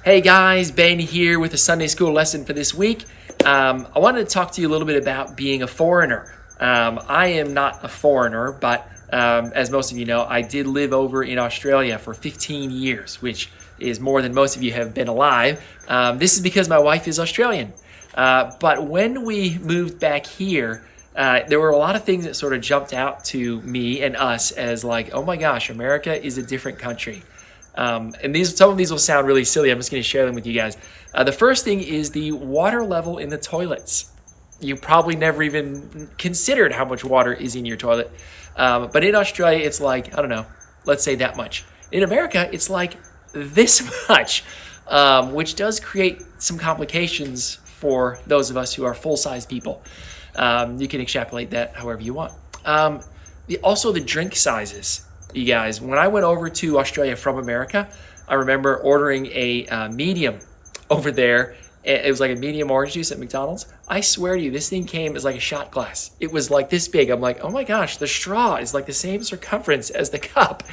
Hey guys, Ben here with a Sunday school lesson for this week. I wanted to talk to you a little bit about being a foreigner. I am not a foreigner, but as most of you know, I did live over in Australia for 15 years, which is more than most of you have been alive. This is because my wife is Australian. But when we moved back here, there were a lot of things that sort of jumped out to me and us as like, oh my gosh, America is a different country. And some of these will sound really silly. I'm just going to share them with you guys. The first thing is the water level in the toilets. You probably never even considered how much water is in your toilet. But in Australia, it's like, I don't know, let's say that much. In America, it's like this much, which does create some complications for those of us who are full-size people. You can extrapolate that however you want. Also, the drink sizes. You guys, when I went over to Australia from America, I remember ordering a medium over there. It was like a medium orange juice at McDonald's. I swear to you, this thing came as like a shot glass. It was like this big. I'm like, oh my gosh, the straw is like the same circumference as the cup.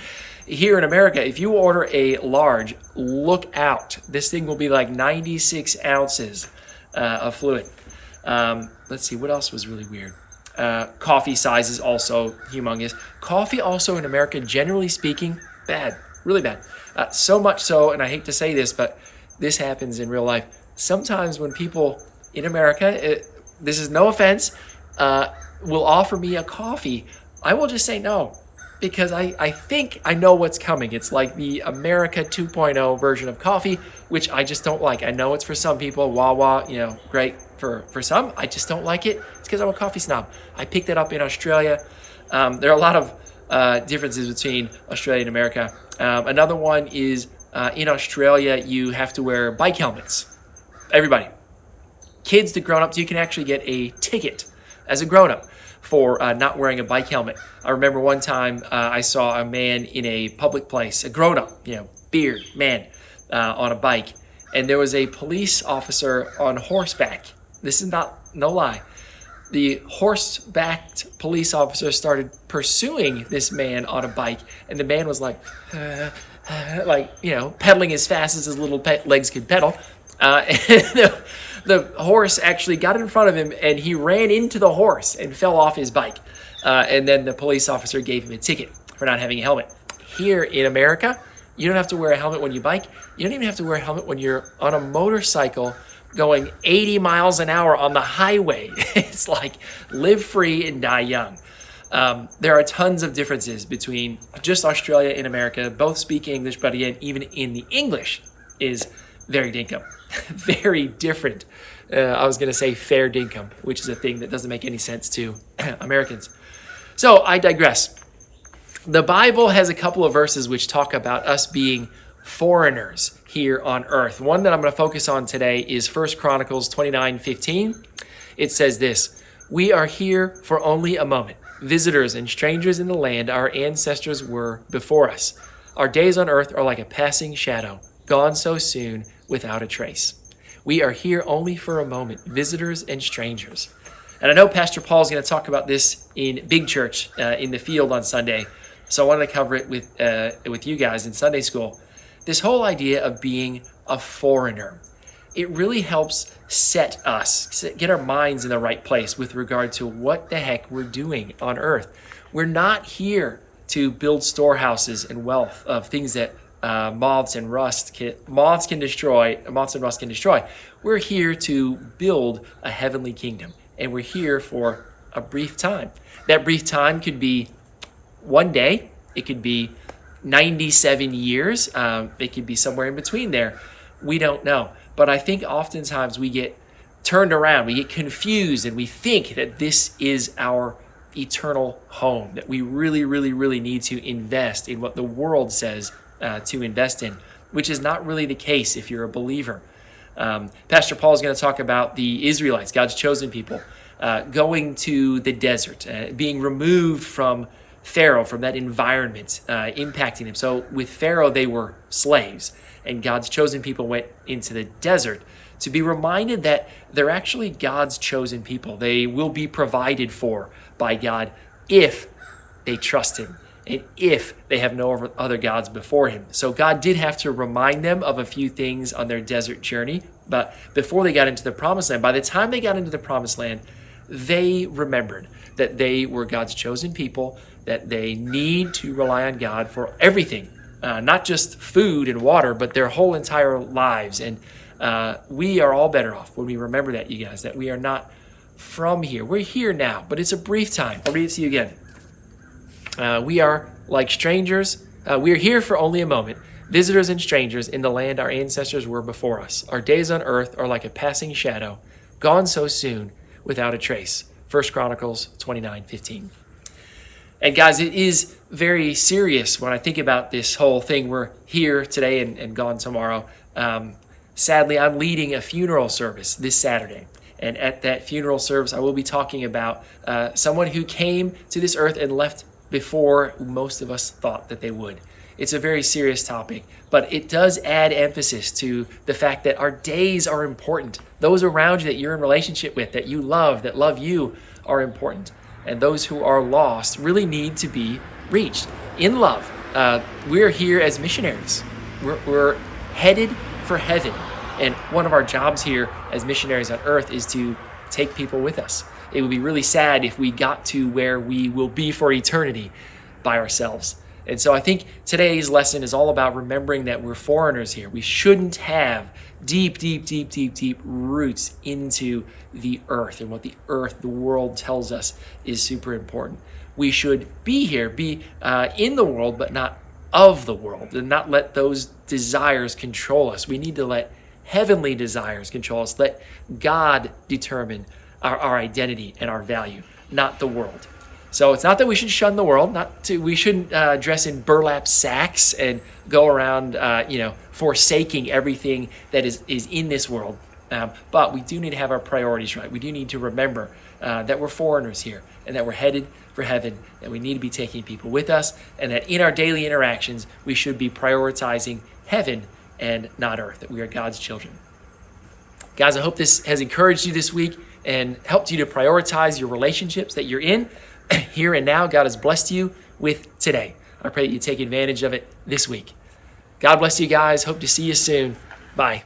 Here in America, if you order a large, look out. This thing will be like 96 ounces of fluid. Let's see, what else was really weird? Coffee size is also humongous. Coffee also in America, generally speaking, bad, really bad. So much so, and I hate to say this, but this happens in real life. Sometimes when people in America, this is no offense, will offer me a coffee, I will just say no, because I think I know what's coming. It's like the America 2.0 version of coffee, which I just don't like. I know it's for some people, Wawa, great for some. I just don't like it. It's because I'm a coffee snob. I picked that up in Australia. There are a lot of differences between Australia and America. Another one is in Australia, you have to wear bike helmets. Everybody. Kids to grown-ups, you can actually get a ticket as a grown-up for not wearing a bike helmet. I remember one time I saw a man in a public place, a grown-up, beard man on a bike, and there was a police officer on horseback. This is no lie. The horse-backed police officer started pursuing this man on a bike, and the man was like, pedaling as fast as his little legs could pedal. And the horse actually got in front of him, and he ran into the horse and fell off his bike. And then the police officer gave him a ticket for not having a helmet. Here in America, you don't have to wear a helmet when you bike. You don't even have to wear a helmet when you're on a motorcycle going 80 miles an hour on the highway. It's like live free and die young. There are tons of differences between just Australia and America. Both speak English, but again, even in the English is very dinkum. Very different. I was going to say fair dinkum, which is a thing that doesn't make any sense to Americans. So I digress. The Bible has a couple of verses which talk about us being foreigners here on earth. One that I'm going to focus on today is 1 Chronicles 29:15. It says this: "We are here for only a moment, visitors and strangers in the land our ancestors were before us. Our days on earth are like a passing shadow, gone so soon without a trace." We are here only for a moment, visitors and strangers. And I know Pastor Paul's going to talk about this in Big Church in the field on Sunday, so I wanted to cover it with you guys in Sunday school. This whole idea of being a foreigner, it really helps get our minds in the right place with regard to what the heck we're doing on earth. We're not here to build storehouses and wealth of things that moths and rust can destroy. We're here to build a heavenly kingdom, and we're here for a brief time. That brief time could be one day. It could be 97 years. It could be somewhere in between there. We don't know. But I think oftentimes we get turned around. We get confused, and we think that this is our eternal home, that we really, really, really need to invest in what the world says to invest in, which is not really the case if you're a believer. Pastor Paul is going to talk about the Israelites, God's chosen people, going to the desert, being removed from Pharaoh, from that environment, impacting them. So with Pharaoh, they were slaves, and God's chosen people went into the desert to be reminded that they're actually God's chosen people. They will be provided for by God if they trust him, and if they have no other gods before him. So God did have to remind them of a few things on their desert journey, but before they got into the promised land, by the time they got into the promised land, they remembered that they were God's chosen people, that they need to rely on God for everything, not just food and water, but their whole entire lives. And we are all better off when we remember that, you guys, that we are not from here. We're here now, but it's a brief time. I'll read it to you again. We are like strangers. We are here for only a moment, visitors and strangers in the land our ancestors were before us. Our days on earth are like a passing shadow, gone so soon without a trace. 1 Chronicles 29:15. And guys, it is very serious when I think about this whole thing. We're here today and gone tomorrow. Sadly, I'm leading a funeral service this Saturday. And at that funeral service, I will be talking about someone who came to this earth and left before most of us thought that they would. It's a very serious topic, but it does add emphasis to the fact that our days are important. Those around you that you're in relationship with, that you love, that love you, are important. And those who are lost really need to be reached in love. We're here as missionaries. We're headed for heaven. And one of our jobs here as missionaries on earth is to take people with us. It would be really sad if we got to where we will be for eternity by ourselves. And so I think today's lesson is all about remembering that we're foreigners here. We shouldn't have deep roots into the earth and what the earth, the world tells us is super important. We should be here, be in the world, but not of the world, and not let those desires control us. We need to let heavenly desires control us. Let God determine our identity and our value, not the world. So it's not that we should shun the world. We shouldn't dress in burlap sacks and go around, forsaking everything that is in this world. But we do need to have our priorities right. We do need to remember that we're foreigners here and that we're headed for heaven, that we need to be taking people with us, and that in our daily interactions, we should be prioritizing heaven and not earth, that we are God's children. Guys, I hope this has encouraged you this week and helped you to prioritize your relationships that you're in here and now. God has blessed you with today. I pray that you take advantage of it this week. God bless you guys. Hope to see you soon. Bye.